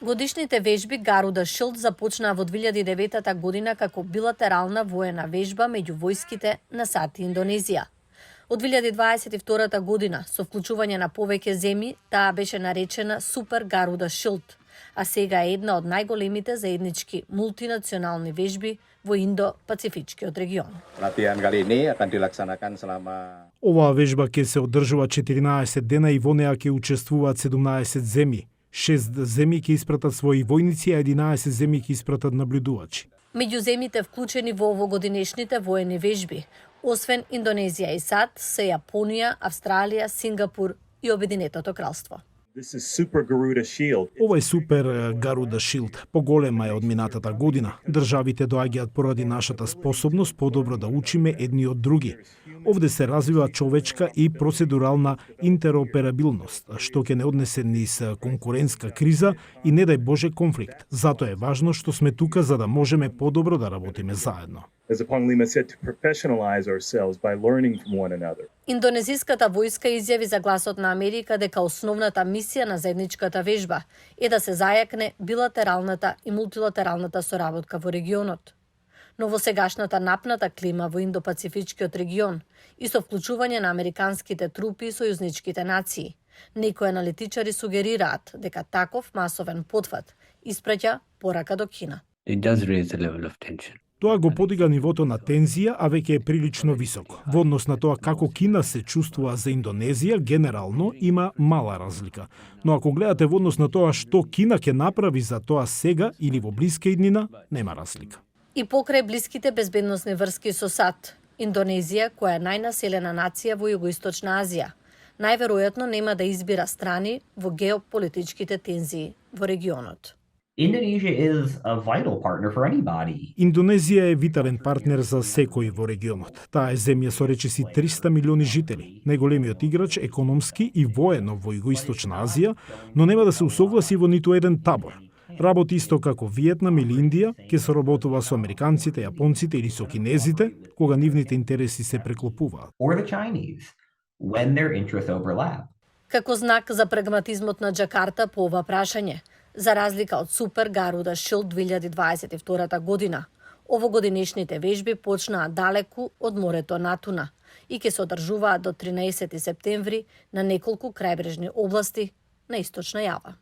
Годишните вежби Гаруда Шилд започнаа во 2009 година како билатерална воена вежба меѓу војските на САД и Индонезија. Од 2022 година, со вклучување на повеќе земји, таа беше наречена Супер Гаруда Шилд, а сега е една од најголемите заеднички мултинационални вежби во Индо-Пацифичкиот регион. Latihan kali ini akan dilaksanakan selama Оваа вежба ќе се одржува 14 дена и во неа ќе учествуваат 17 земји. 6 земји ќе испратат своји војници, а 11 земји ќе испратат наблюдувачи. Меѓу земјите вклучени во овогодинешните воени вежби, освен Индонезија и САД, се Јапонија, Австралија, Сингапур и Обединетото кралство. This is Super Garuda Shield. Ова е Супер Гаруда Шилд. Поголема е од минатата година. Државите доаѓаат поради нашата способност подобро да учиме едни од други. Овде се развива човечка и процедурална интероперабилност, што ќе не однесе низ конкурентска криза и не дај Боже конфликт. Затоа е важно што сме тука за да можеме подобро да работиме заедно. As Apong Lima said, to professionalize ourselves by learning from one another. Индонезиската војска изјави за Гласот на Америка дека основната мисија на заедничката вежба е да се зајакне билатералната и мултилатералната соработка во регионот. Но во сегашната напната клима во Индо-Пацифичкиот регион и со вклучување на американските трупи и сојузничките нации, некои аналитичари сугерираат дека таков масовен потфат испраќа порака до Кина. It does raise the level of tension. Тоа го подига нивото на тензија, а веќе е прилично високо. Во однос на тоа како Кина се чувствува за Индонезија, генерално има мала разлика. Но ако гледате во однос на тоа што Кина ќе направи за тоа сега или во блиска иднина, нема разлика. И покрај блиските безбедносни врски со САД, Индонезија, која е најнаселена нација во Југоисточна Азија, најверојатно нема да избира страни во геополитичките тензии во регионот. Indonesia is a vital partner for anybody. Индонезија е витален партнер за секој во регионот. Таа е земја со речиси 300 милиони жители, најголемиот играч економски и воено во Југоисточна Азија, но нема да се усогласи во ниту еден табор. Работи исто како Виетнам или Индија, ќе соработува со американците, јапонците или со кинезите, кога нивните интереси се преклопуваат. Or the Chinese, when their interests overlap. Како знак за прагматизмот на Џакарта по ова прашање, за разлика од Супер Гаруда Шилд 2022 година, овогодинешните вежби почнаа далеку од морето Натуна и ќе се одржуваат до 13 септември на неколку крајбрежни области на Источна Јава.